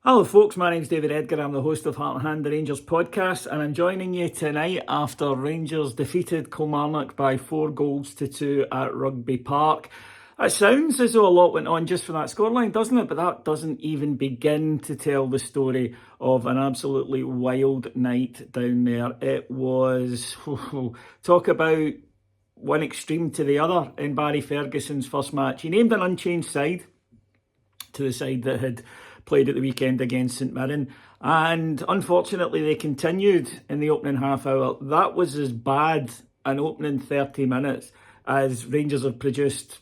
Hello folks, my name's David Edgar, I'm the host of Heart and Hand, the Rangers podcast, and I'm joining you tonight after Rangers defeated Kilmarnock by 4-2 at Rugby Park. It sounds as though a lot went on just for that scoreline, doesn't it? But that doesn't even begin to tell the story of an absolutely wild night down there. It was, talk about one extreme to the other in Barry Ferguson's first match. He named an unchanged side to the side that had played at the weekend against St Mirren, and unfortunately they continued in the opening half hour. That was as bad an opening 30 minutes as Rangers have produced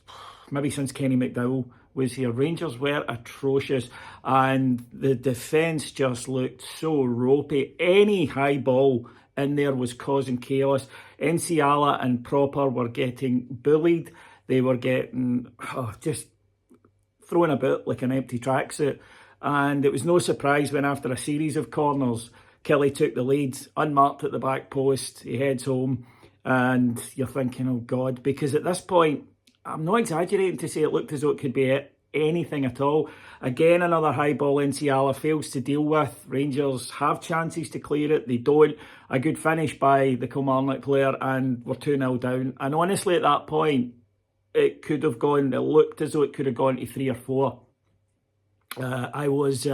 maybe since Kenny McDowell was here. Rangers were atrocious and the defence just looked so ropey. Any high ball in there was causing chaos. Enciala and Proper were getting bullied. They were getting just thrown about like an empty tracksuit. And it was no surprise when, after a series of corners, Kelly took the lead, unmarked at the back post. He heads home, and you're thinking, oh God, because at this point, I'm not exaggerating to say it looked as though it could be anything at all. Again, another high ball Enciala fails to deal with. Rangers have chances to clear it. They don't. A good finish by the Kilmarnock player, and we're 2-0 down. And honestly, at that point, it looked as though it could have gone to 3 or 4. I was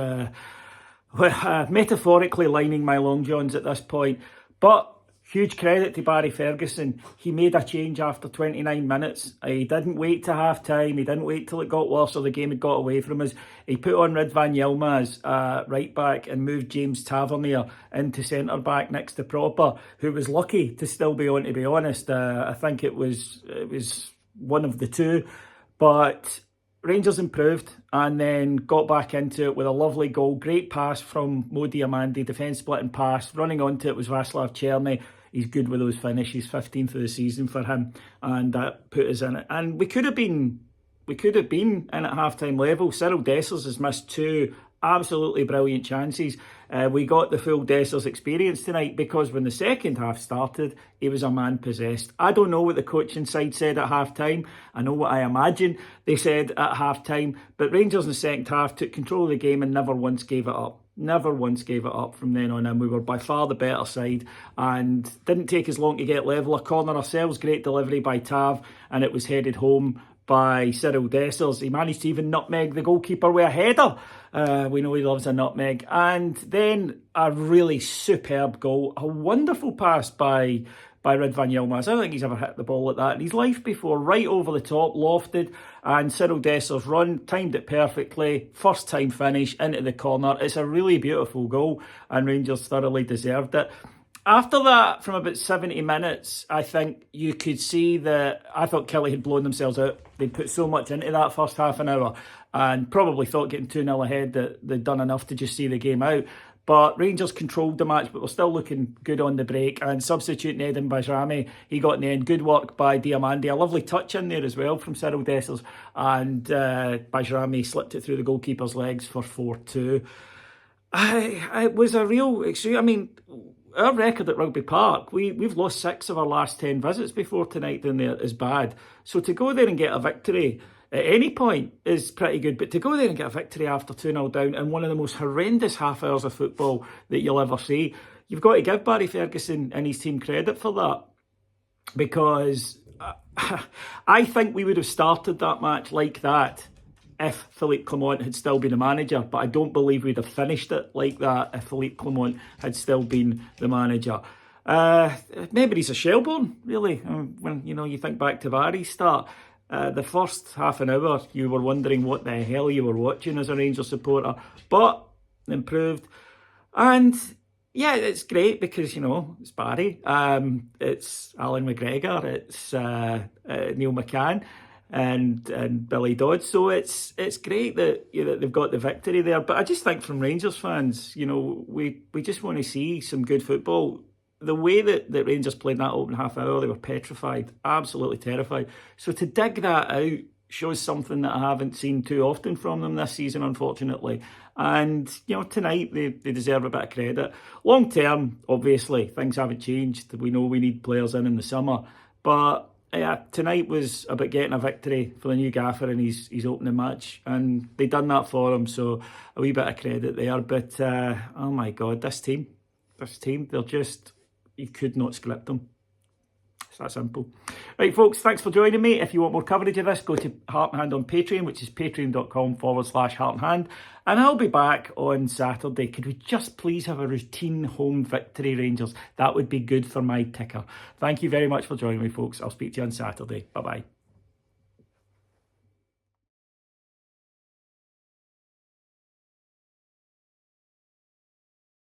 metaphorically lining my long johns at this point, but huge credit to Barry Ferguson. He made a change after 29 minutes. He didn't wait to half time. He didn't wait till it got worse or the game had got away from us. He put on Ridvan Yilmaz right back and moved James Tavernier into centre back next to Proper, who was lucky to still be on, to be honest. I think it was one of the two, but Rangers improved and then got back into it with a lovely goal. Great pass from Mo Diamandi, defence splitting pass. Running onto it was Václav Černý. He's good with those finishes, 15th of the season for him, and that put us in it. And we could have been in at half-time level. Cyril Dessers has missed 2 absolutely brilliant chances. We got the full Dessers experience tonight because when the second half started, he was a man possessed. I don't know what the coaching side said at half-time. I know what I imagine they said at half-time, but Rangers in the second half took control of the game and never once gave it up. Never once gave it up from then on in. We were by far the better side and didn't take as long to get level. A corner ourselves, great delivery by Tav, and it was headed home by Cyril Dessers. He managed to even nutmeg the goalkeeper with a header. We know he loves a nutmeg. And then a really superb goal. A wonderful pass by Ridvan Yilmaz. I don't think he's ever hit the ball like that in his life before. Right over the top, lofted. And Cyril Dessers' run, timed it perfectly. First time finish into the corner. It's a really beautiful goal and Rangers thoroughly deserved it. After that, from about 70 minutes, I think you could see that I thought Kelly had blown themselves out. They'd put so much into that first half an hour and probably thought getting 2-0 ahead that they'd done enough to just see the game out. But Rangers controlled the match, but were still looking good on the break. And substituting Edin Bajrami, he got in the end. Good work by Diamandi. A lovely touch in there as well from Cyril Dessers. And Bajrami slipped it through the goalkeeper's legs for 4-2. It was a real extreme. I mean, our record at Rugby Park, we've lost 6 of our last 10 visits before tonight down there is bad. So to go there and get a victory at any point is pretty good, but to go there and get a victory after 2-0 down in one of the most horrendous half hours of football that you'll ever see, you've got to give Barry Ferguson and his team credit for that, because I think we would have started that match like that if Philippe Clement had still been the manager, but I don't believe we'd have finished it like that if Philippe Clement had still been the manager. Maybe he's a Shelbourne, really. When you think back to Barry's start, the first half an hour you were wondering what the hell you were watching as a Rangers supporter, but improved. And yeah, it's great because it's Barry, it's Alan McGregor, it's Neil McCann and Billy Dodd. So it's great that they've got the victory there. But I just think from Rangers fans, we just want to see some good football. The way that Rangers played that open half hour, they were petrified, absolutely terrified. So to dig that out shows something that I haven't seen too often from them this season, unfortunately. And, tonight they deserve a bit of credit. Long term, obviously, things haven't changed. We know we need players in the summer. But tonight was about getting a victory for the new gaffer in his opening match, and they done that for him, so a wee bit of credit there. But oh my God, this team, they're just, you could not script them. It's that simple. Right, folks, thanks for joining me. If you want more coverage of this, go to Heart and Hand on Patreon, which is patreon.com/Heart and Hand. And I'll be back on Saturday. Could we just please have a routine home victory, Rangers? That would be good for my ticker. Thank you very much for joining me, folks. I'll speak to you on Saturday. Bye-bye.